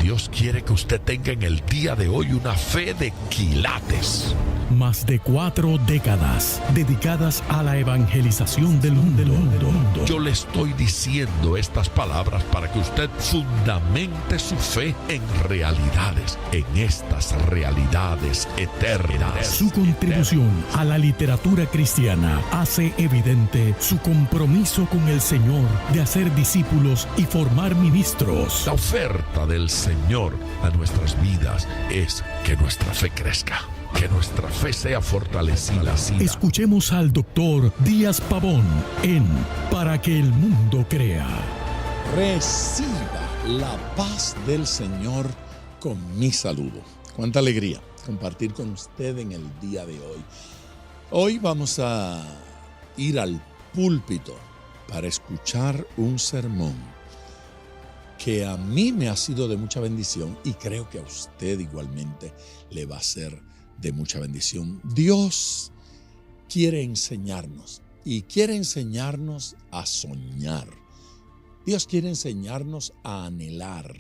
Dios quiere que usted tenga en el día de hoy una fe de quilates. Más de 4 décadas dedicadas a la evangelización del mundo. Yo le estoy diciendo estas palabras para que usted fundamente su fe en realidades, en estas realidades eternas. Su contribución a la literatura cristiana hace evidente su compromiso con el Señor de hacer discípulos y formar ministros. La oferta del Señor a nuestras vidas es que nuestra fe crezca, que nuestra fe sea fortalecida. Escuchemos al doctor Díaz Pavón en Para que el mundo crea. Reciba la paz del Señor con mi saludo. Cuánta alegría compartir con usted en el día de hoy. Hoy vamos a ir al púlpito para escuchar un sermón que a mí me ha sido de mucha bendición y creo que a usted igualmente le va a ser de mucha bendición. Dios quiere enseñarnos y quiere enseñarnos a soñar. Dios quiere enseñarnos a anhelar.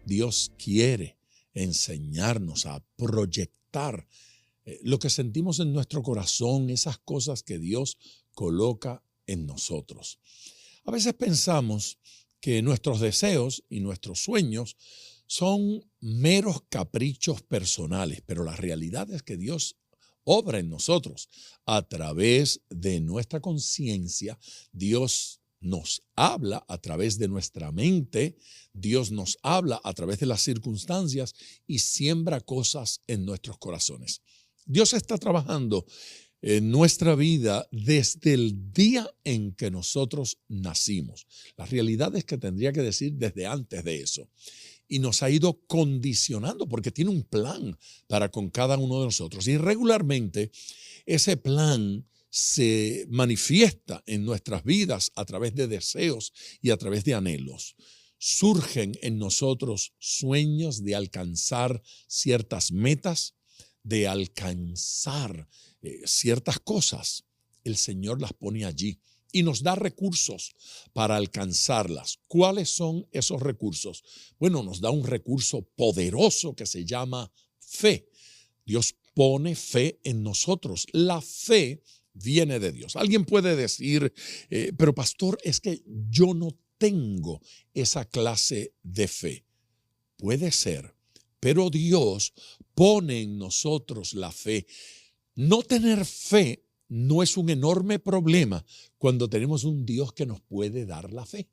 Dios quiere enseñarnos a proyectar lo que sentimos en nuestro corazón, esas cosas que Dios coloca en nosotros. A veces pensamos que nuestros deseos y nuestros sueños son meros caprichos personales, pero la realidad es que Dios obra en nosotros a través de nuestra conciencia. Dios nos habla a través de nuestra mente, Dios nos habla a través de las circunstancias y siembra cosas en nuestros corazones. Dios está trabajando en nuestra vida desde el día en que nosotros nacimos. La realidad es que tendría que decir desde antes de eso. Y nos ha ido condicionando porque tiene un plan para con cada uno de nosotros. Y regularmente ese plan se manifiesta en nuestras vidas a través de deseos y a través de anhelos. Surgen en nosotros sueños de alcanzar ciertas metas, de alcanzar ciertas cosas. El Señor las pone allí y nos da recursos para alcanzarlas. ¿Cuáles son esos recursos? Bueno, nos da un recurso poderoso que se llama fe. Dios pone fe en nosotros. La fe viene de Dios. Alguien puede decir, pero pastor, es que yo no tengo esa clase de fe. Puede ser, pero Dios pone en nosotros la fe. No tener fe no es un enorme problema cuando tenemos un Dios que nos puede dar la fe,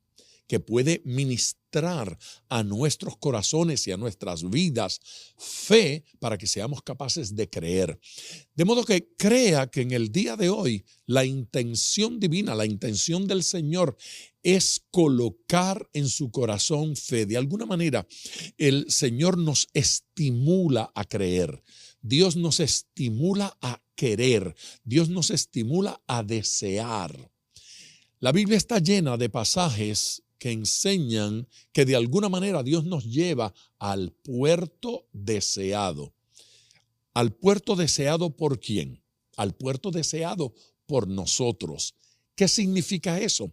que puede ministrar a nuestros corazones y a nuestras vidas fe para que seamos capaces de creer. De modo que crea que en el día de hoy la intención divina, la intención del Señor es colocar en su corazón fe. De alguna manera, el Señor nos estimula a creer. Dios nos estimula a querer. Dios nos estimula a desear. La Biblia está llena de pasajes que enseñan que de alguna manera Dios nos lleva al puerto deseado. ¿Al puerto deseado por quién? Al puerto deseado por nosotros. ¿Qué significa eso?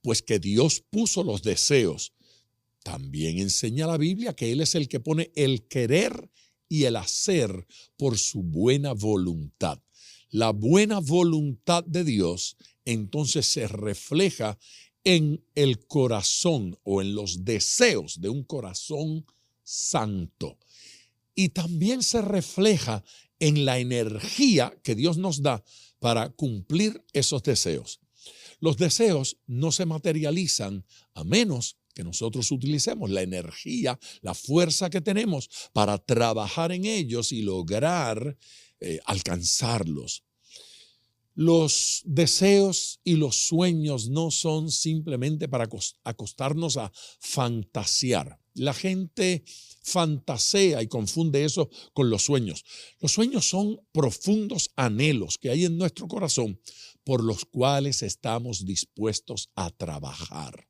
Pues que Dios puso los deseos. También enseña la Biblia que Él es el que pone el querer y el hacer por su buena voluntad. La buena voluntad de Dios entonces se refleja en el corazón o en los deseos de un corazón santo. Y también se refleja en la energía que Dios nos da para cumplir esos deseos. Los deseos no se materializan a menos que nosotros utilicemos la energía, la fuerza que tenemos para trabajar en ellos y lograr alcanzarlos. Los deseos y los sueños no son simplemente para acostarnos a fantasear. La gente fantasea y confunde eso con los sueños. Los sueños son profundos anhelos que hay en nuestro corazón por los cuales estamos dispuestos a trabajar.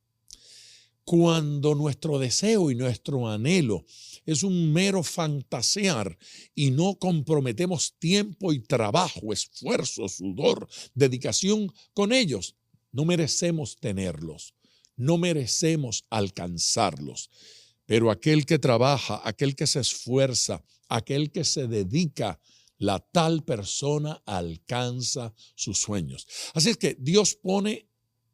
Cuando nuestro deseo y nuestro anhelo es un mero fantasear y no comprometemos tiempo y trabajo, esfuerzo, sudor, dedicación con ellos, no merecemos tenerlos, no merecemos alcanzarlos. Pero aquel que trabaja, aquel que se esfuerza, aquel que se dedica, la tal persona alcanza sus sueños. Así es que Dios pone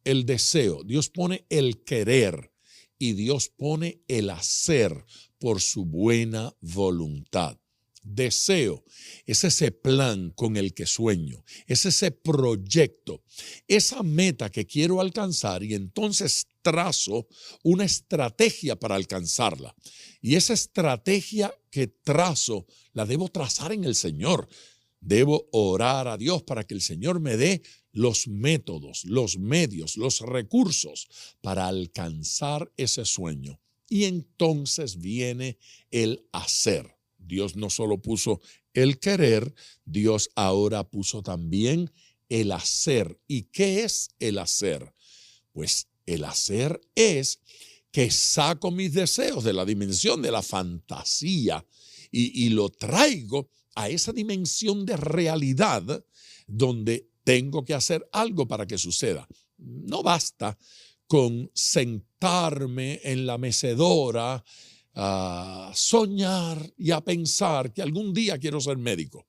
el deseo, Dios pone el querer y Dios pone el hacer por su buena voluntad. Deseo es ese plan con el que sueño, es ese proyecto, esa meta que quiero alcanzar y entonces trazo una estrategia para alcanzarla. Y esa estrategia que trazo la debo trazar en el Señor. Debo orar a Dios para que el Señor me dé los métodos, los medios, los recursos para alcanzar ese sueño. Y entonces viene el hacer. Dios no solo puso el querer, Dios ahora puso también el hacer. ¿Y qué es el hacer? Pues el hacer es que saco mis deseos de la dimensión de la fantasía y lo traigo a esa dimensión de realidad donde tengo que hacer algo para que suceda. No basta con sentarme en la mecedora a soñar y a pensar que algún día quiero ser médico,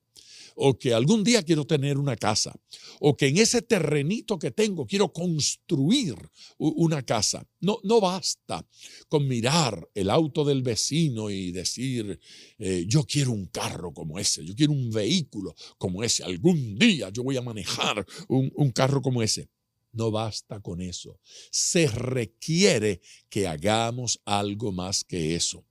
o que algún día quiero tener una casa, o que en ese terrenito que tengo quiero construir una casa. No basta con mirar el auto del vecino y decir, yo quiero un carro como ese, yo quiero un vehículo como ese, algún día yo voy a manejar un carro como ese. No basta con eso. Se requiere que hagamos algo más que eso.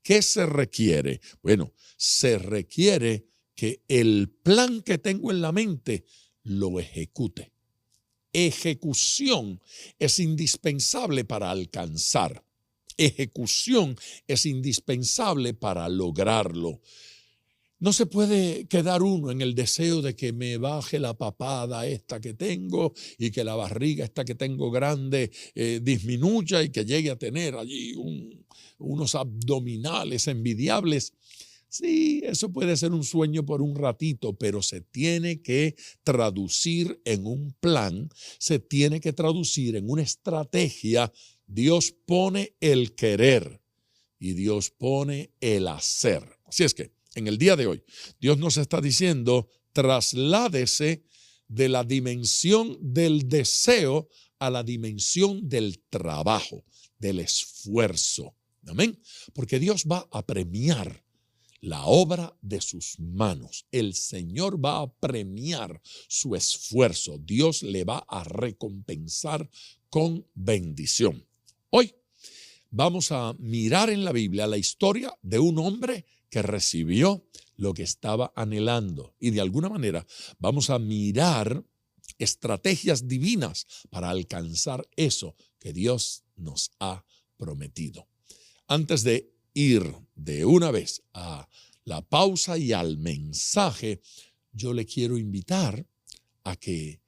¿Qué se requiere? Bueno, se requiere que el plan que tengo en la mente lo ejecute. Ejecución es indispensable para alcanzar. Ejecución es indispensable para lograrlo. No se puede quedar uno en el deseo de que me baje la papada esta que tengo y que la barriga esta que tengo grande disminuya y que llegue a tener allí unos abdominales envidiables. Sí, eso puede ser un sueño por un ratito, pero se tiene que traducir en un plan, se tiene que traducir en una estrategia. Dios pone el querer y Dios pone el hacer. Así es que en el día de hoy, Dios nos está diciendo, trasládese de la dimensión del deseo a la dimensión del trabajo, del esfuerzo. Amén. Porque Dios va a premiar la obra de sus manos. El Señor va a premiar su esfuerzo. Dios le va a recompensar con bendición. Hoy vamos a mirar en la Biblia la historia de un hombre que recibió lo que estaba anhelando. Y de alguna manera vamos a mirar estrategias divinas para alcanzar eso que Dios nos ha prometido. Antes de ir de una vez a la pausa y al mensaje, yo le quiero invitar a que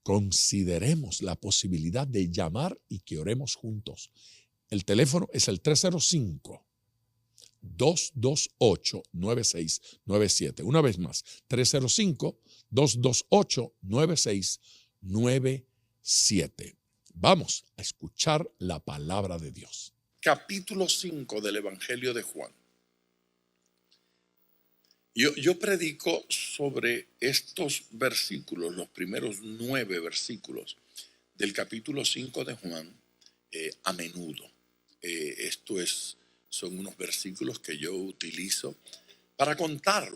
consideremos la posibilidad de llamar y que oremos juntos. El teléfono es el 305-228-9697. Una vez más, 305-228-9697. Vamos a escuchar la palabra de Dios. Capítulo 5 del Evangelio de Juan. Yo predico sobre estos versículos, los primeros 9 versículos del capítulo 5 de Juan, a menudo. Son unos versículos que yo utilizo para contar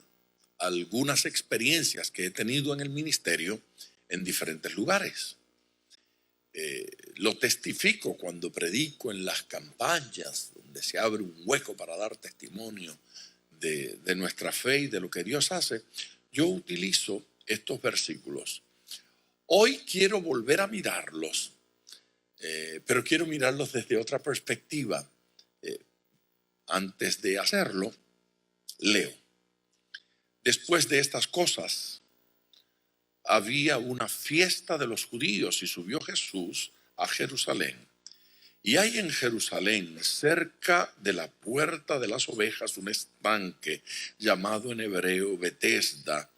algunas experiencias que he tenido en el ministerio en diferentes lugares. Lo testifico cuando predico en las campañas, donde se abre un hueco para dar testimonio de nuestra fe y de lo que Dios hace. Yo utilizo estos versículos. Hoy quiero volver a mirarlos, pero quiero mirarlos desde otra perspectiva. Antes de hacerlo, leo. Después de estas cosas, había una fiesta de los judíos y subió Jesús a Jerusalén. Y hay en Jerusalén, cerca de la puerta de las ovejas, un estanque llamado en hebreo Betesda,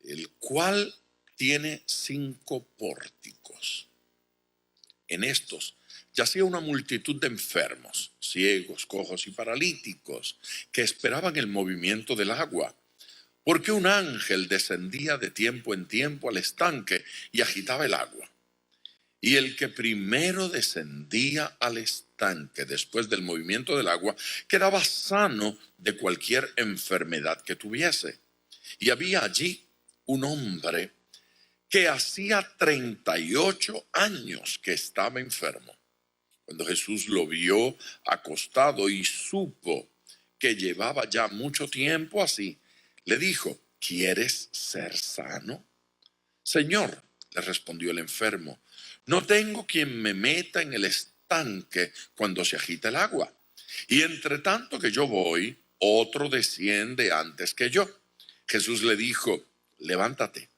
el cual tiene 5 pórticos. En estos yacía una multitud de enfermos, ciegos, cojos y paralíticos, que esperaban el movimiento del agua, porque un ángel descendía de tiempo en tiempo al estanque y agitaba el agua. Y el que primero descendía al estanque después del movimiento del agua quedaba sano de cualquier enfermedad que tuviese. Y había allí un hombre que hacía 38 años que estaba enfermo. Cuando Jesús lo vio acostado y supo que llevaba ya mucho tiempo así, le dijo: ¿quieres ser sano? Señor, le respondió el enfermo, no tengo quien me meta en el estanque cuando se agita el agua. Y entre tanto que yo voy, otro desciende antes que yo. Jesús le dijo: levántate,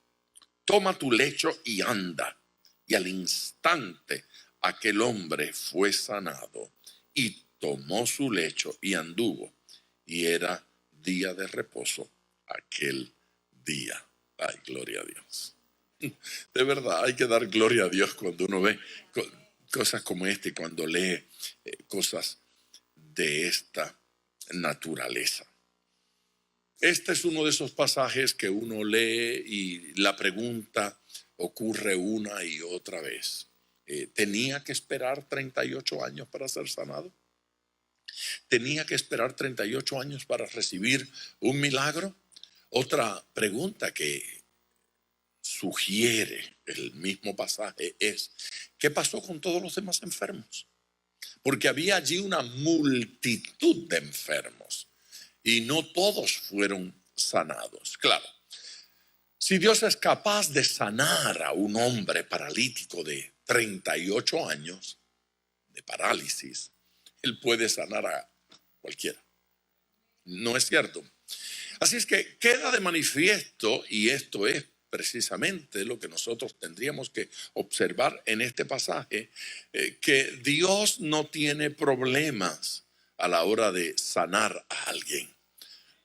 toma tu lecho y anda. Y al instante aquel hombre fue sanado y tomó su lecho y anduvo. Y era día de reposo aquel día. Ay, gloria a Dios. De verdad, hay que dar gloria a Dios cuando uno ve cosas como esta y cuando lee cosas de esta naturaleza. Este es uno de esos pasajes que uno lee y la pregunta ocurre una y otra vez. ¿Tenía que esperar 38 años para ser sanado? ¿Tenía que esperar 38 años para recibir un milagro? Otra pregunta que sugiere el mismo pasaje es: ¿qué pasó con todos los demás enfermos? Porque había allí una multitud de enfermos y no todos fueron sanados. Claro, si Dios es capaz de sanar a un hombre paralítico de 38 años de parálisis, Él puede sanar a cualquiera. ¿No es cierto? Así es que queda de manifiesto, y esto es precisamente lo que nosotros tendríamos que observar en este pasaje, que Dios no tiene problemas a la hora de sanar a alguien.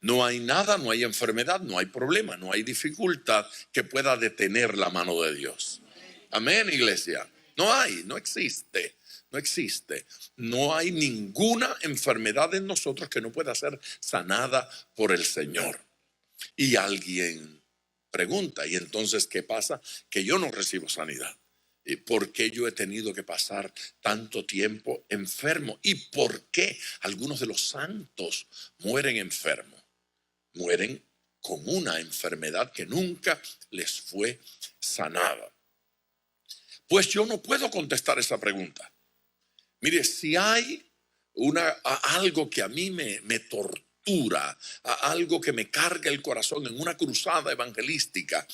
No hay nada, no hay enfermedad, no hay problema, no hay dificultad que pueda detener la mano de Dios. Amén, iglesia. No hay, no existe. No existe. No hay ninguna enfermedad en nosotros que no pueda ser sanada por el Señor. Y alguien pregunta: ¿y entonces qué pasa? Que yo no recibo sanidad. ¿Y por qué yo he tenido que pasar tanto tiempo enfermo? ¿Y por qué algunos de los santos mueren enfermos? Mueren con una enfermedad que nunca les fue sanada. Pues yo no puedo contestar esa pregunta. Mire, si hay algo que a mí me tortura, algo que me carga el corazón en una cruzada evangelística,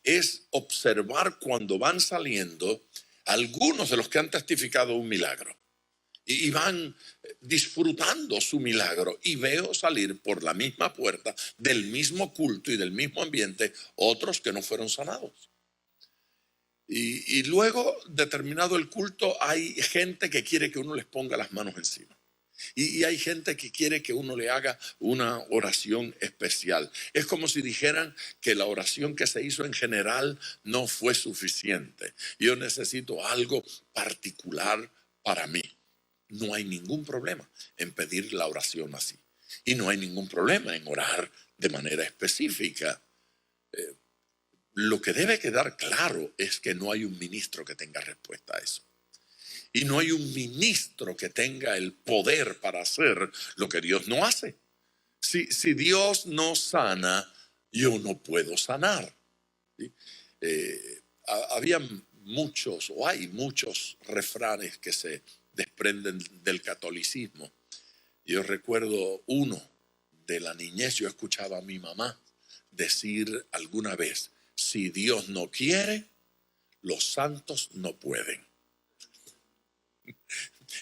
es observar cuando van saliendo algunos de los que han testificado un milagro y van disfrutando su milagro, y veo salir por la misma puerta del mismo culto y del mismo ambiente otros que no fueron sanados. Y luego, determinado el culto, hay gente que quiere que uno les ponga las manos encima. Y hay gente que quiere que uno le haga una oración especial. Es como si dijeran que la oración que se hizo en general no fue suficiente. Yo necesito algo particular para mí. No hay ningún problema en pedir la oración así. Y no hay ningún problema en orar de manera específica. Lo que debe quedar claro es que no hay un ministro que tenga respuesta a eso. Y no hay un ministro que tenga el poder para hacer lo que Dios no hace. Si Dios no sana, yo no puedo sanar. ¿Sí? Había muchos, o hay muchos refranes que se desprenden del catolicismo. Yo recuerdo uno de la niñez. Yo escuchaba a mi mamá decir alguna vez: si Dios no quiere, los santos no pueden.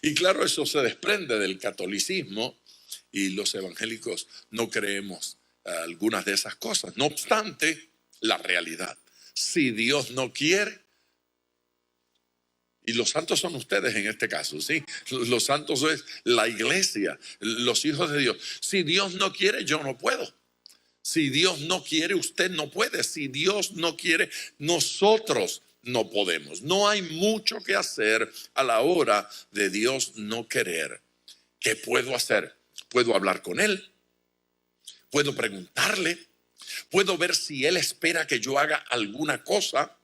Y claro, eso se desprende del catolicismo, y los evangélicos no creemos algunas de esas cosas. No obstante, la realidad: si Dios no quiere, y los santos son ustedes en este caso, ¿sí? Los santos es la iglesia, los hijos de Dios. Si Dios no quiere, yo no puedo. Si Dios no quiere, usted no puede. Si Dios no quiere, nosotros no podemos. No hay mucho que hacer a la hora de Dios no querer. ¿Qué puedo hacer? Puedo hablar con Él. Puedo preguntarle. Puedo ver si Él espera que yo haga alguna cosa.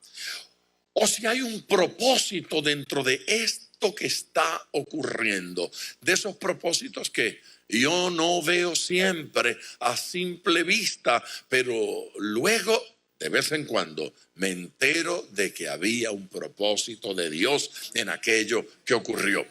O si hay un propósito dentro de esto que está ocurriendo. De esos propósitos que yo no veo siempre a simple vista, pero luego, de vez en cuando, me entero de que había un propósito de Dios en aquello que ocurrió.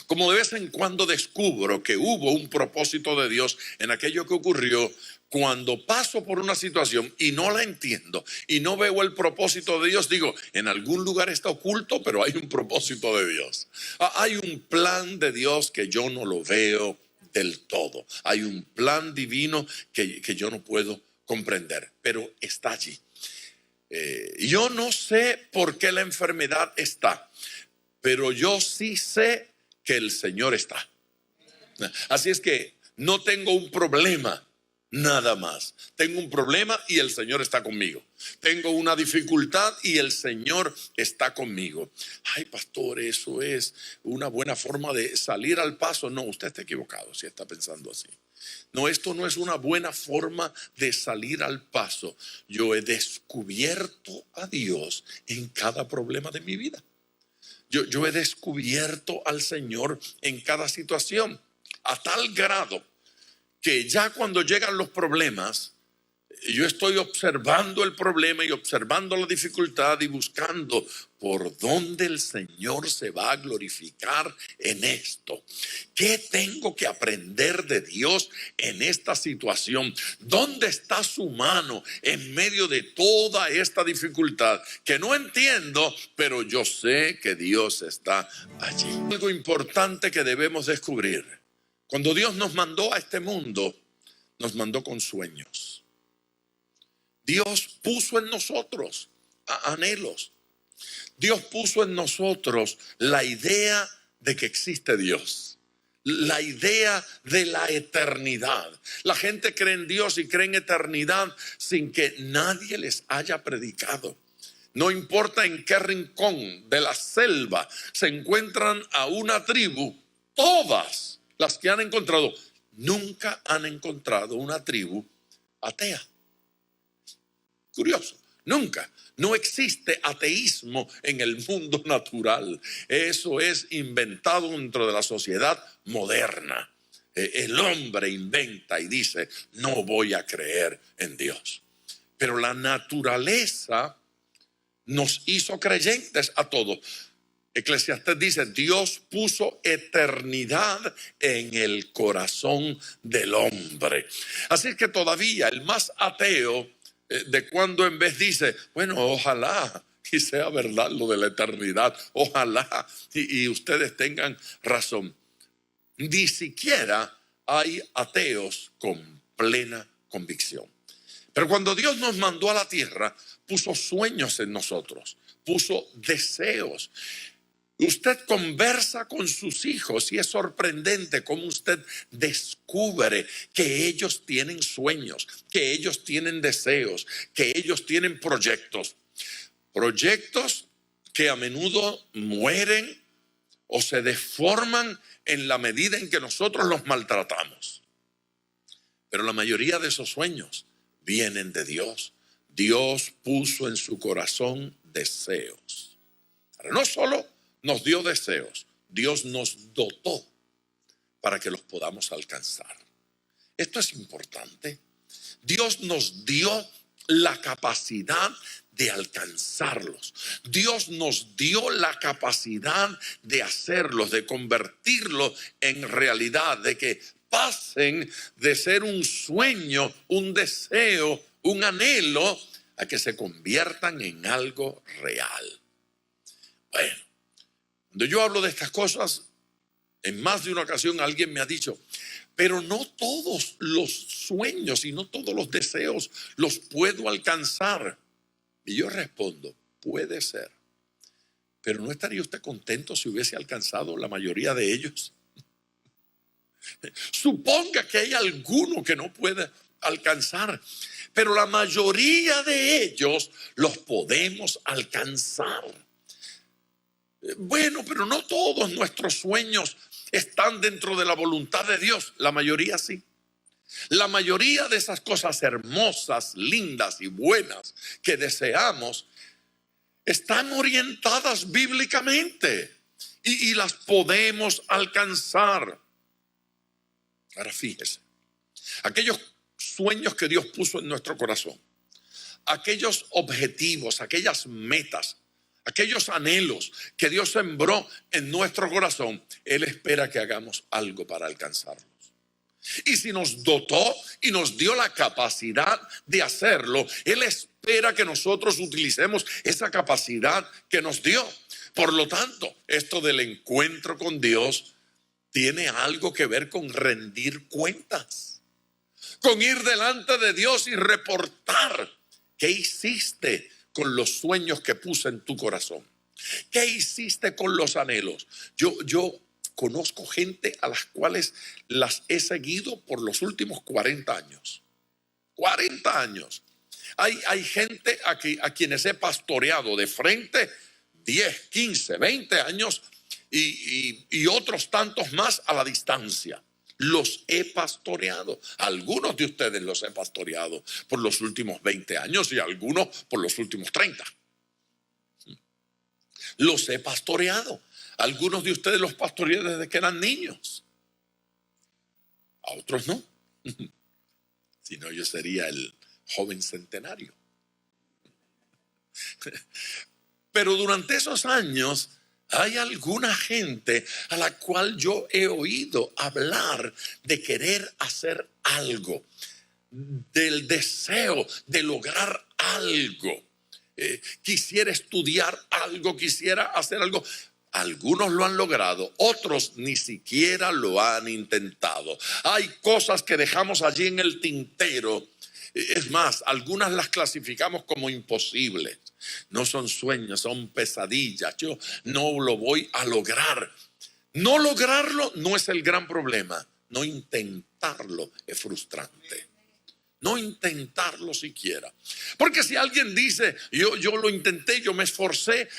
Como de vez en cuando descubro que hubo un propósito de Dios en aquello que ocurrió, cuando paso por una situación y no la entiendo y no veo el propósito de Dios, digo, en algún lugar está oculto, pero hay un propósito de Dios. Hay un plan de Dios que yo no lo veo del todo. Hay un plan divino que yo no puedo comprender, pero está allí. Yo no sé por qué la enfermedad está, pero yo sí sé que el Señor está. Así es que no tengo un problema, nada más. Tengo un problema y el Señor está conmigo. Tengo una dificultad y el Señor está conmigo. Ay, pastor, eso es una buena forma de salir al paso. No, usted está equivocado si está pensando así. No, esto no es una buena forma de salir al paso. Yo he descubierto a Dios en cada problema de mi vida. Yo he descubierto al Señor en cada situación, a tal grado que ya cuando llegan los problemas, yo estoy observando el problema y observando la dificultad y buscando por dónde el Señor se va a glorificar en esto. ¿Qué tengo que aprender de Dios en esta situación? ¿Dónde está su mano en medio de toda esta dificultad? Que no entiendo, pero yo sé que Dios está allí. Algo importante que debemos descubrir. Cuando Dios nos mandó a este mundo, nos mandó con sueños. Dios puso en nosotros anhelos. Dios puso en nosotros la idea de que existe Dios. La idea de la eternidad. La gente cree en Dios y cree en eternidad sin que nadie les haya predicado. No importa en qué rincón de la selva se encuentran a una tribu, todas las que han encontrado, nunca han encontrado una tribu atea. Curioso, nunca. No existe ateísmo en el mundo natural. Eso es inventado dentro de la sociedad moderna. El hombre inventa y dice, no voy a creer en Dios. Pero la naturaleza nos hizo creyentes a todos. Eclesiastés dice, Dios puso eternidad en el corazón del hombre. Así que todavía el más ateo de cuando en vez dice, bueno, ojalá y sea verdad lo de la eternidad, ojalá y ustedes tengan razón. Ni siquiera hay ateos con plena convicción. Pero cuando Dios nos mandó a la tierra, puso sueños en nosotros, puso deseos. Usted conversa con sus hijos y es sorprendente cómo usted descubre que ellos tienen sueños, que ellos tienen deseos, que ellos tienen proyectos. Proyectos que a menudo mueren o se deforman en la medida en que nosotros los maltratamos. Pero la mayoría de esos sueños vienen de Dios. Dios puso en su corazón deseos. Ahora, no solo nos dio deseos, Dios nos dotó para que los podamos alcanzar. Esto es importante. Dios nos dio la capacidad de alcanzarlos. Dios nos dio la capacidad de hacerlos, de convertirlos en realidad, de que pasen de ser un sueño, un deseo, un anhelo, a que se conviertan en algo real. Bueno, cuando yo hablo de estas cosas, en más de una ocasión alguien me ha dicho, pero no todos los sueños y no todos los deseos los puedo alcanzar. Y yo respondo, puede ser, pero ¿no estaría usted contento si hubiese alcanzado la mayoría de ellos? Suponga que hay alguno que no puede alcanzar, pero la mayoría de ellos los podemos alcanzar. Bueno, pero no todos nuestros sueños están dentro de la voluntad de Dios. La mayoría sí. La mayoría de esas cosas hermosas, lindas y buenas que deseamos están orientadas bíblicamente y las podemos alcanzar. Ahora fíjese, aquellos sueños que Dios puso en nuestro corazón, aquellos objetivos, aquellas metas, aquellos anhelos que Dios sembró en nuestro corazón, Él espera que hagamos algo para alcanzarlos. Y si nos dotó y nos dio la capacidad de hacerlo, Él espera que nosotros utilicemos esa capacidad que nos dio. Por lo tanto, esto del encuentro con Dios tiene algo que ver con rendir cuentas, con ir delante de Dios y reportar qué hiciste con los sueños que puse en tu corazón, qué hiciste con los anhelos. Yo conozco gente a las cuales las he seguido por los últimos 40 años. 40 años. Hay gente a quienes he pastoreado de frente 10, 15, 20 años y otros tantos más a la distancia. Los he pastoreado. Algunos de ustedes los he pastoreado por los últimos 20 años y algunos por los últimos 30. Los he pastoreado. Algunos de ustedes los pastoreé desde que eran niños. A otros no. Si no, yo sería el joven centenario. Pero durante esos años hay alguna gente a la cual yo he oído hablar de querer hacer algo, del deseo de lograr algo. Quisiera estudiar algo, quisiera hacer algo. Algunos lo han logrado, otros ni siquiera lo han intentado. Hay cosas que dejamos allí en el tintero. Es más, algunas las clasificamos como imposibles. No son sueños, son pesadillas. Yo no lo voy a lograr. No lograrlo no es el gran problema. No intentarlo es frustrante. No intentarlo siquiera. Porque si alguien dice, yo lo intenté, yo me esforcé,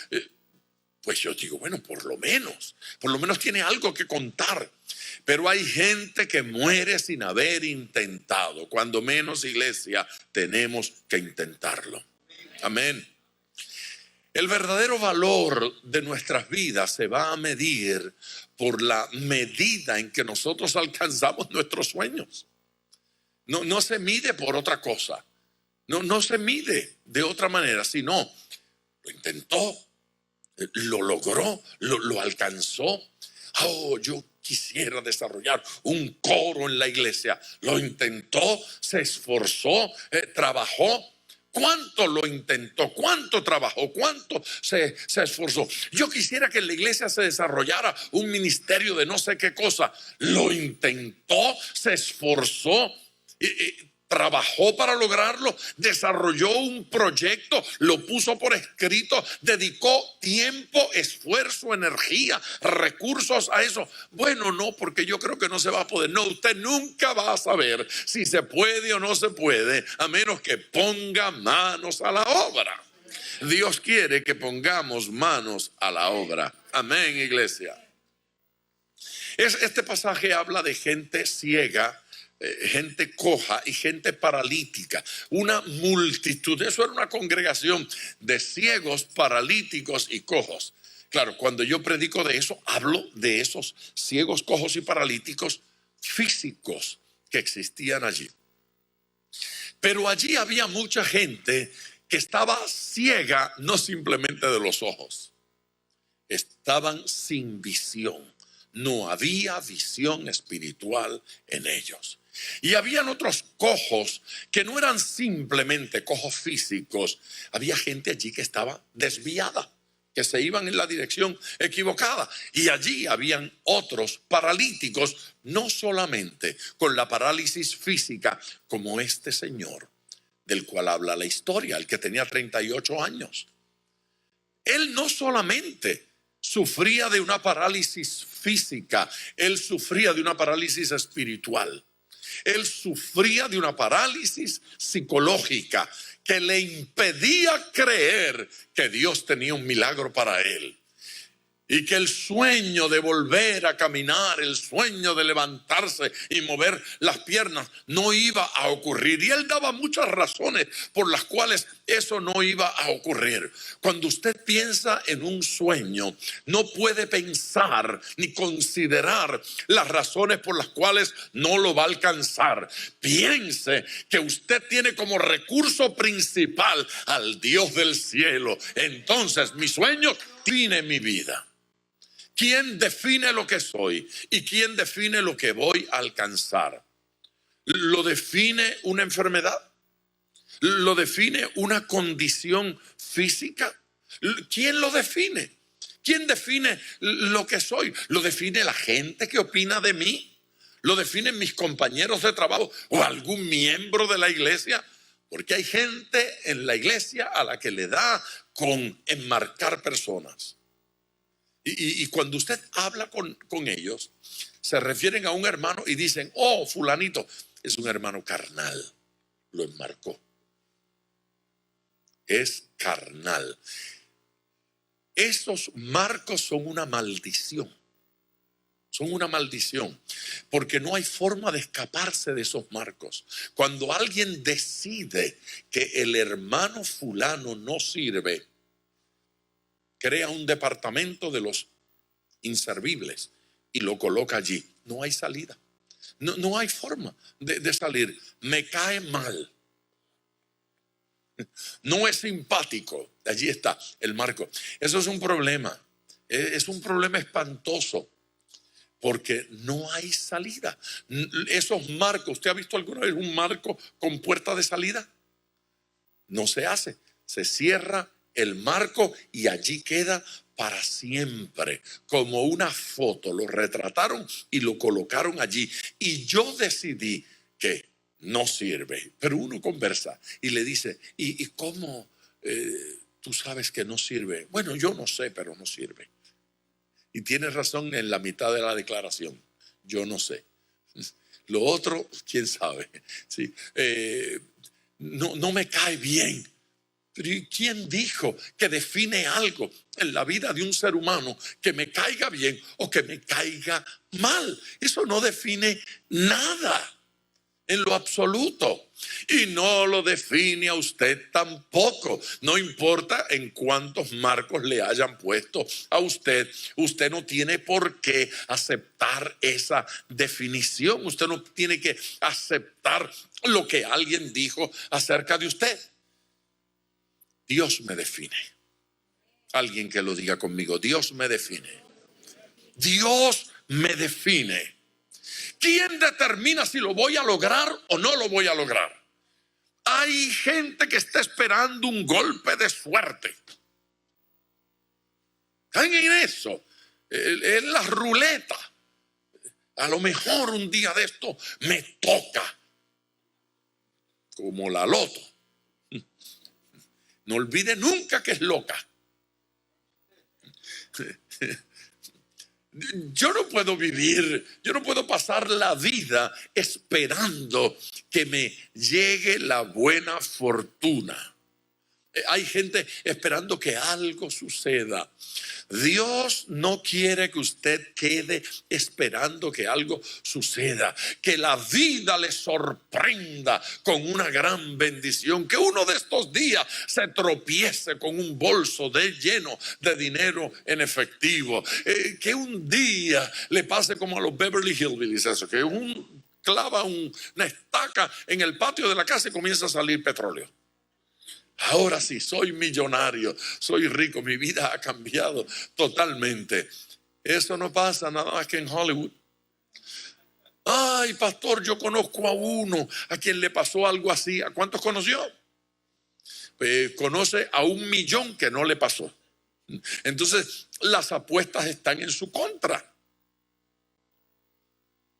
pues yo digo, bueno, por lo menos tiene algo que contar. Pero hay gente que muere sin haber intentado. Cuando menos, iglesia, tenemos que intentarlo. Amén. El verdadero valor de nuestras vidas se va a medir por la medida en que nosotros alcanzamos nuestros sueños. No se mide por otra cosa. No se mide de otra manera, sino lo intentó, lo logró, lo alcanzó. Oh, yo quisiera desarrollar un coro en la iglesia. Lo intentó, se esforzó, trabajó. ¿Cuánto lo intentó? ¿Cuánto trabajó? ¿Cuánto se esforzó? Yo quisiera que en la iglesia se desarrollara un ministerio de no sé qué cosa. Lo intentó, se esforzó, trabajó para lograrlo, desarrolló un proyecto, lo puso por escrito, dedicó tiempo, esfuerzo, energía, recursos a eso. Bueno, no, porque yo creo que no se va a poder. No, usted nunca va a saber si se puede o no se puede, a menos que ponga manos a la obra. Dios quiere que pongamos manos a la obra. Amén, iglesia. Este pasaje habla de gente ciega, gente coja y gente paralítica, una multitud. Eso era una congregación de ciegos, paralíticos y cojos. Claro, cuando yo predico de eso, hablo de esos ciegos, cojos y paralíticos físicos que existían allí. Pero allí había mucha gente que estaba ciega, no simplemente de los ojos, estaban sin visión. No había visión espiritual en ellos. Y habían otros cojos que no eran simplemente cojos físicos. Había gente allí que estaba desviada, que se iban en la dirección equivocada. Y allí habían otros paralíticos, no solamente con la parálisis física, como este señor del cual habla la historia, el que tenía 38 años. Él no solamente sufría de una parálisis física, él sufría de una parálisis espiritual. Él sufría de una parálisis psicológica que le impedía creer que Dios tenía un milagro para él. Y que el sueño de volver a caminar, el sueño de levantarse y mover las piernas no iba a ocurrir. Y él daba muchas razones por las cuales eso no iba a ocurrir. Cuando usted piensa en un sueño, no puede pensar ni considerar las razones por las cuales no lo va a alcanzar. Piense que usted tiene como recurso principal al Dios del cielo. Entonces, mi sueño define mi vida. ¿Quién define lo que soy? ¿Y quién define lo que voy a alcanzar? ¿Lo define una enfermedad? ¿Lo define una condición física? ¿Quién lo define? ¿Quién define lo que soy? ¿Lo define la gente que opina de mí? ¿Lo definen mis compañeros de trabajo o algún miembro de la iglesia? Porque hay gente en la iglesia a la que le da con enmarcar personas. Y cuando usted habla con ellos, se refieren a un hermano y dicen, oh, fulanito, es un hermano carnal. Lo enmarcó. Es carnal. Esos marcos son una maldición. Son una maldición. Porque no hay forma de escaparse de esos marcos. Cuando alguien decide que el hermano fulano no sirve, crea un departamento de los inservibles y lo coloca allí. No hay salida. No hay forma de salir. Me cae mal. No es simpático. Allí está el marco. Eso es un problema. Es un problema espantoso. Porque no hay salida. Esos marcos, ¿usted ha visto alguna vez un marco con puerta de salida? No se hace. Se cierra el marco y allí queda para siempre, como una foto. Lo retrataron y lo colocaron allí. Y yo decidí que no sirve. Pero uno conversa y le dice, ¿y cómo tú sabes que no sirve? Bueno, yo no sé, pero no sirve. Y tienes razón en la mitad de la declaración. Yo no sé. Lo otro, quién sabe. ¿Sí? No me cae bien. Pero ¿quién dijo que define algo en la vida de un ser humano que me caiga bien o que me caiga mal? Eso no define nada en lo absoluto. Y no lo define a usted tampoco. No importa en cuántos marcos le hayan puesto a usted. Usted no tiene por qué aceptar esa definición. Usted no tiene que aceptar lo que alguien dijo acerca de usted. Dios me define. Alguien que lo diga conmigo. Dios me define. Dios me define. ¿Quién determina si lo voy a lograr o no lo voy a lograr? Hay gente que está esperando un golpe de suerte. ¿Saben en eso? Es la ruleta. A lo mejor un día de esto me toca. Como la loto. No olvide nunca que es loca. Yo no puedo vivir, yo no puedo pasar la vida esperando que me llegue la buena fortuna. Hay gente esperando que algo suceda. Dios no quiere que usted quede esperando que algo suceda. Que la vida le sorprenda con una gran bendición. Que uno de estos días se tropiece con un bolso lleno de dinero en efectivo. Que un día le pase como a los Beverly Hillbillies, eso, que clava una estaca en el patio de la casa y comienza a salir petróleo. Ahora sí, soy millonario, soy rico, mi vida ha cambiado totalmente. Eso no pasa nada más que en Hollywood. Ay, pastor, yo conozco a uno a quien le pasó algo así. ¿A cuántos conoció? Conoce a 1 millón que no le pasó. Entonces, las apuestas están en su contra.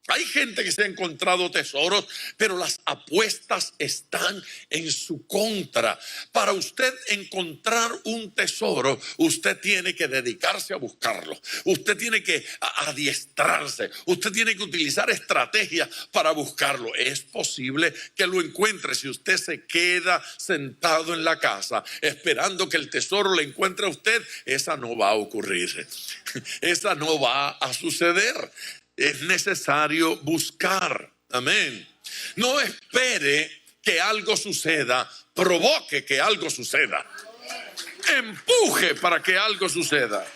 Hay gente que se ha encontrado tesoros, pero las apuestas están en su contra. Para usted encontrar un tesoro, usted tiene que dedicarse a buscarlo. Usted tiene que adiestrarse. Usted tiene que utilizar estrategias para buscarlo. Es posible que lo encuentre si usted se queda sentado en la casa esperando que el tesoro le encuentre a usted. Esa no va a ocurrir. Esa no va a suceder. Es necesario buscar. Amén. No espere que algo suceda, provoque que algo suceda. Empuje para que algo suceda.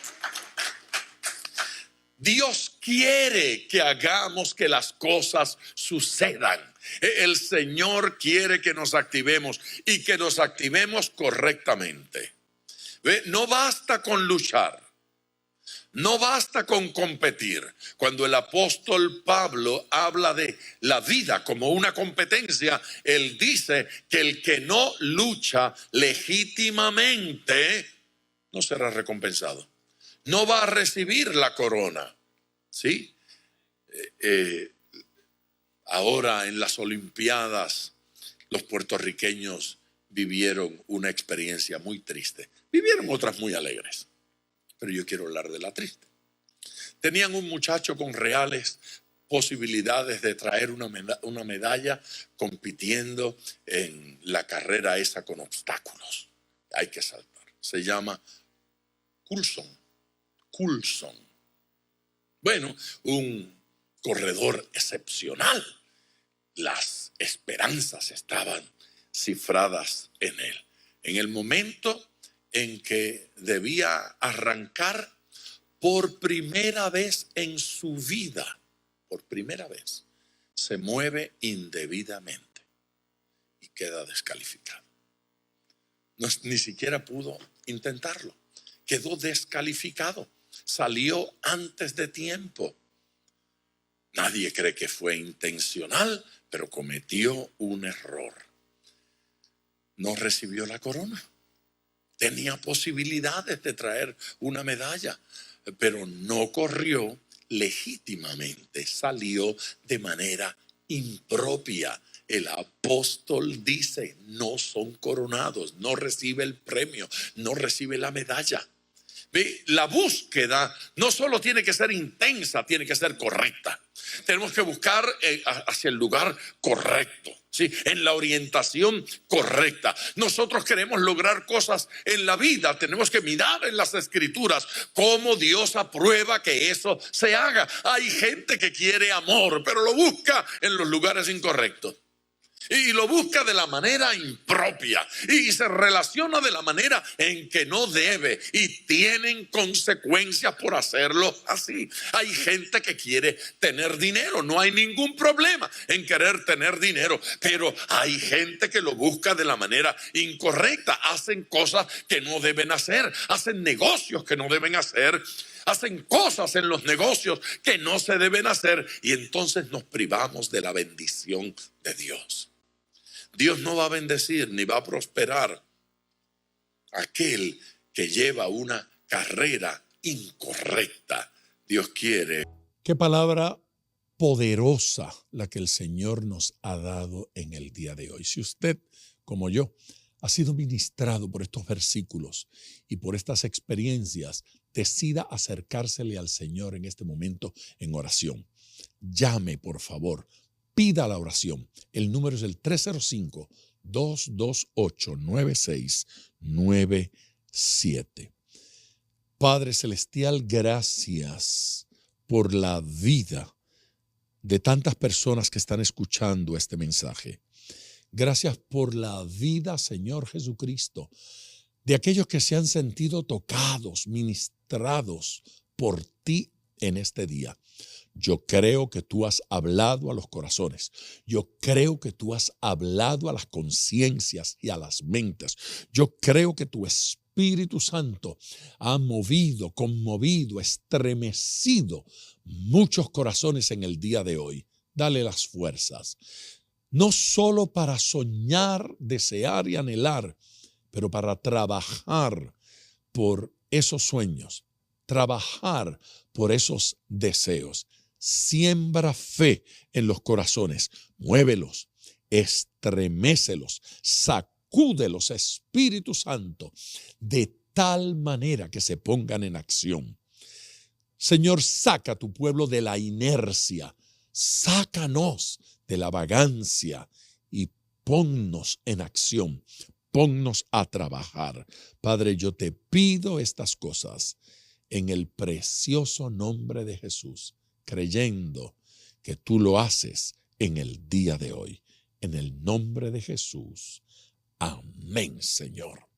Dios quiere que hagamos que las cosas sucedan. El Señor quiere que nos activemos y que nos activemos correctamente. ¿Ve? No basta con luchar. No basta con competir. Cuando el apóstol Pablo habla de la vida como una competencia, él dice que el que no lucha legítimamente no será recompensado. No va a recibir la corona. ¿Sí? Ahora en las Olimpiadas, los puertorriqueños vivieron una experiencia muy triste. Vivieron otras muy alegres. Pero yo quiero hablar de la triste. Tenían un muchacho con reales posibilidades de traer una medalla compitiendo en la carrera esa con obstáculos. Hay que saltar. Se llama Coulson. Bueno, un corredor excepcional. Las esperanzas estaban cifradas en él. En el momento en que debía arrancar, por primera vez en su vida, por primera vez, se mueve indebidamente y queda descalificado. Ni siquiera pudo intentarlo. Quedó descalificado. Salió antes de tiempo. Nadie cree que fue intencional, pero cometió un error. No recibió la corona. Tenía posibilidades de traer una medalla, pero no corrió legítimamente, salió de manera impropia. El apóstol dice, no son coronados, no recibe el premio, no recibe la medalla. ¿Ve? La búsqueda no solo tiene que ser intensa, tiene que ser correcta. Tenemos que buscar hacia el lugar correcto, ¿sí? En la orientación correcta. Nosotros queremos lograr cosas en la vida. Tenemos que mirar en las Escrituras cómo Dios aprueba que eso se haga. Hay gente que quiere amor, pero lo busca en los lugares incorrectos. Y lo busca de la manera impropia y se relaciona de la manera en que no debe, y tienen consecuencias por hacerlo así. Hay gente que quiere tener dinero, no hay ningún problema en querer tener dinero, pero hay gente que lo busca de la manera incorrecta. Hacen cosas que no deben hacer, hacen negocios que no deben hacer, hacen cosas en los negocios que no se deben hacer, y entonces nos privamos de la bendición de Dios. Dios no va a bendecir ni va a prosperar a aquel que lleva una carrera incorrecta. Dios quiere. Qué palabra poderosa la que el Señor nos ha dado en el día de hoy. Si usted, como yo, ha sido ministrado por estos versículos y por estas experiencias, decida acercársele al Señor en este momento en oración. Llame, por favor. Pida la oración. El número es el 305-228-9697. Padre Celestial, gracias por la vida de tantas personas que están escuchando este mensaje. Gracias por la vida, Señor Jesucristo, de aquellos que se han sentido tocados, ministrados por ti en este día. Yo creo que tú has hablado a los corazones. Yo creo que tú has hablado a las conciencias y a las mentes. Yo creo que tu Espíritu Santo ha movido, conmovido, estremecido muchos corazones en el día de hoy. Dale las fuerzas. No solo para soñar, desear y anhelar, pero para trabajar por esos sueños, trabajar por esos deseos. siembra fe en los corazones, muévelos, estremécelos, sacúdelos, Espíritu Santo, de tal manera que se pongan en acción. Señor, saca a tu pueblo de la inercia, sácanos de la vagancia y ponnos en acción, ponnos a trabajar. Padre, yo te pido estas cosas en el precioso nombre de Jesús, creyendo que tú lo haces en el día de hoy. En el nombre de Jesús. Amén, Señor.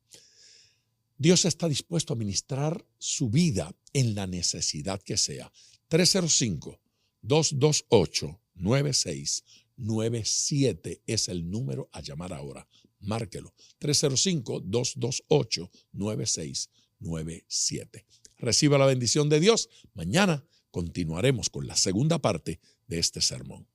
Dios está dispuesto a ministrar su vida en la necesidad que sea. 305-228-9697 es el número a llamar ahora. Márquelo. 305-228-9697. Reciba la bendición de Dios. Mañana continuaremos con la segunda parte de este sermón.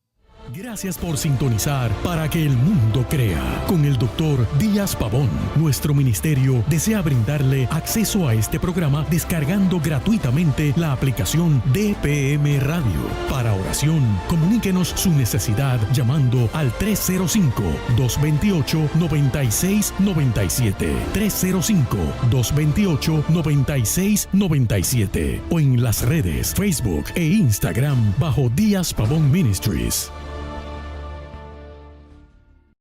Gracias por sintonizar Para que el Mundo Crea con el Dr. Díaz Pavón. Nuestro ministerio desea brindarle acceso a este programa descargando gratuitamente la aplicación DPM Radio. Para oración, comuníquenos su necesidad llamando al 305-228-9697. 305-228-9697 o en las redes Facebook e Instagram bajo Díaz Pavón Ministries.